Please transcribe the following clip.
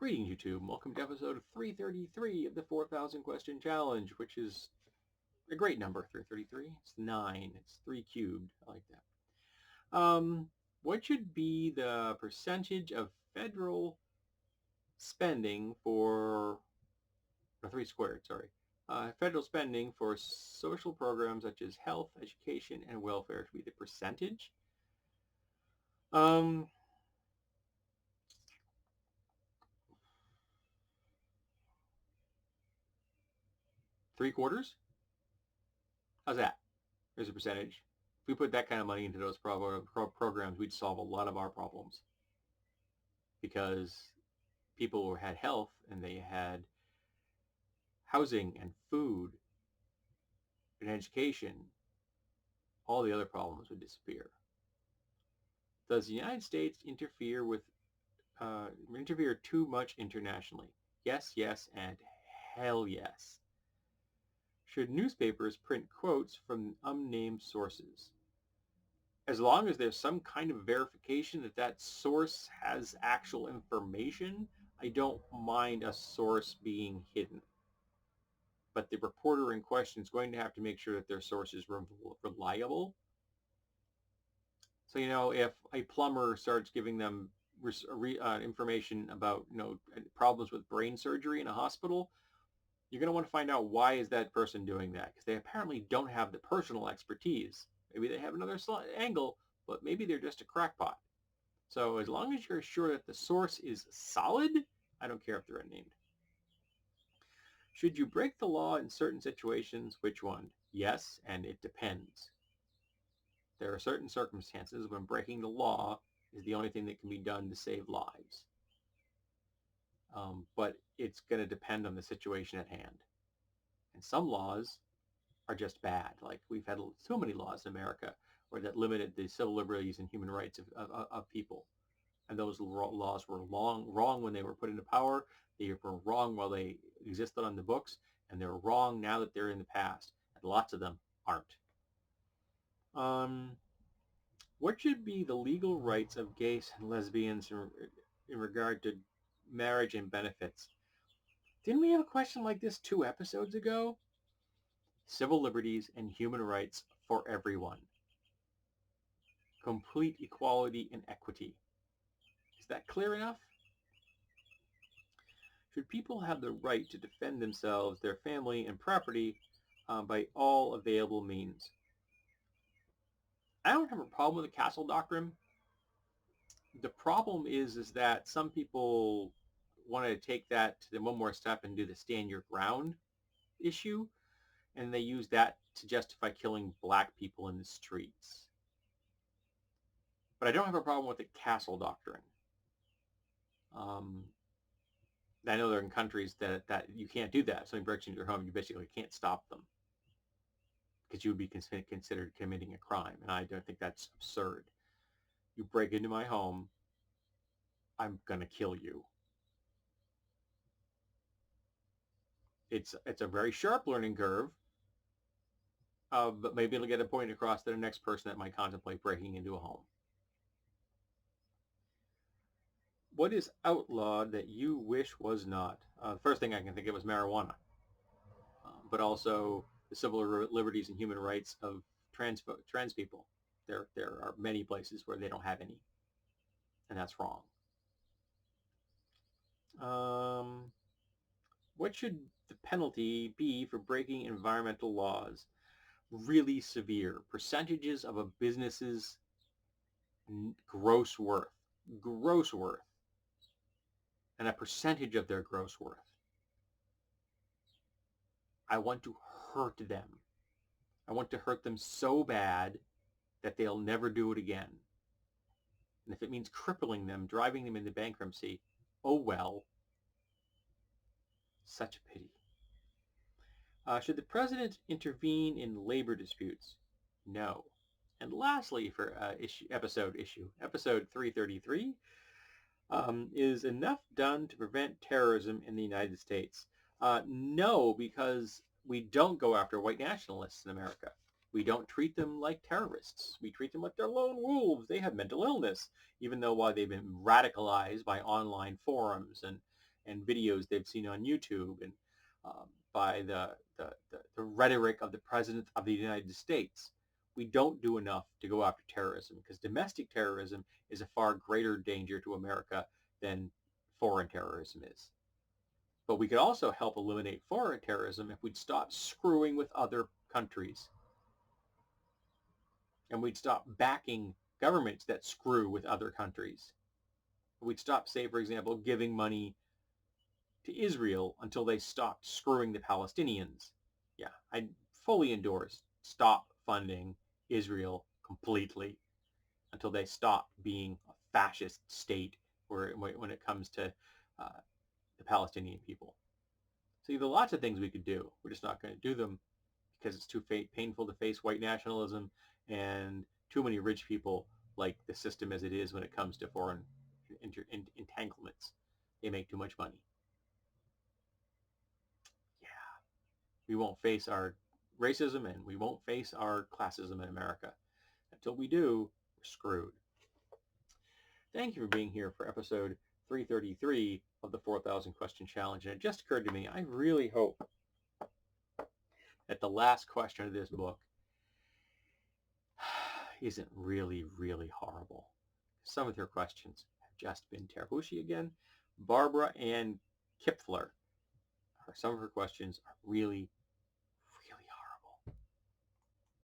Greetings, YouTube, and welcome to episode 333 of the 4,000 question challenge, which is a great number, 333. It's 9. It's 3 cubed. I like that. What should be the percentage of federal spending for, or 3 squared, sorry, federal spending for social programs such as health, education, and welfare should be the percentage? Um, 3/4? How's that? There's a percentage. If we put that kind of money into those programs, we'd solve a lot of our problems because people who had health and they had housing and food and education, all the other problems would disappear. Does the United States interfere too much internationally? Yes, yes, and hell yes. Should newspapers print quotes from unnamed sources? As long as there's some kind of verification that that source has actual information, I don't mind a source being hidden. But the reporter in question is going to have to make sure that their source is reliable. So, if a plumber starts giving them information about, problems with brain surgery in a hospital, you're going to want to find out why is that person doing that, because they apparently don't have the personal expertise. Maybe they have another angle, but maybe they're just a crackpot. So as long as you're sure that the source is solid, I don't care if they're unnamed. Should you break the law in certain situations? Which one? Yes, and it depends. There are certain circumstances when breaking the law is the only thing that can be done to save lives. But it's going to depend on the situation at hand. And some laws are just bad. Like we've had so many laws in America that limited the civil liberties and human rights of people. And those laws were wrong when they were put into power. They were wrong while they existed on the books, and they're wrong now that they're in the past. And lots of them aren't. What should be the legal rights of gays and lesbians in regard to marriage and benefits? Didn't we have a question like this 2 episodes ago? Civil liberties and human rights for everyone. Complete equality and equity. Is that clear enough? Should people have the right to defend themselves, their family, and property by all available means? I don't have a problem with the castle doctrine. The problem is that some people want to take that to one more step and do the stand your ground issue, and they use that to justify killing black people in the streets. But I don't have a problem with the castle doctrine. I know there are in countries that you can't do that. If somebody breaks into your home, you basically can't stop them because you would be considered committing a crime. And I don't think that's absurd. You break into my home, I'm going to kill you. It's a very sharp learning curve, but maybe it'll get a point across to the next person that might contemplate breaking into a home. What is outlawed that you wish was not? The first thing I can think of is marijuana, but also the civil liberties and human rights of trans people. There are many places where they don't have any, and that's wrong. What should the penalty be for breaking environmental laws? Really severe. Percentages of a business's gross worth, and a percentage of their gross worth. I want to hurt them. I want to hurt them so bad that they'll never do it again. And if it means crippling them, driving them into bankruptcy, oh well. Such a pity. Should the president intervene in labor disputes? No. And lastly, for episode 333, is enough done to prevent terrorism in the United States? No, because we don't go after white nationalists in America. We don't treat them like terrorists. We treat them like they're lone wolves. They have mental illness, even though while they've been radicalized by online forums and and videos they've seen on YouTube and by the rhetoric of the President of the United States. We don't do enough to go after terrorism because domestic terrorism is a far greater danger to America than foreign terrorism is. But we could also help eliminate foreign terrorism if we'd stop screwing with other countries. And we'd stop backing governments that screw with other countries. We'd stop, say, for example, giving money to Israel until they stopped screwing the Palestinians. Yeah, I fully endorse stop funding Israel completely until they stop being a fascist state when it comes to the Palestinian people. See, there are lots of things we could do. We're just not going to do them because it's too painful to face white nationalism and too many rich people like the system as it is when it comes to foreign entanglements. They make too much money. Yeah, we won't face our racism and we won't face our classism in America. Until we do, we're screwed. Thank you for being here for episode 333 of the 4,000 Question Challenge. And it just occurred to me, I really hope that the last question of this book isn't really, really horrible. Some of your questions have just been terrible. Who's she again? Barbara Ann Kipfler. Some of her questions are really,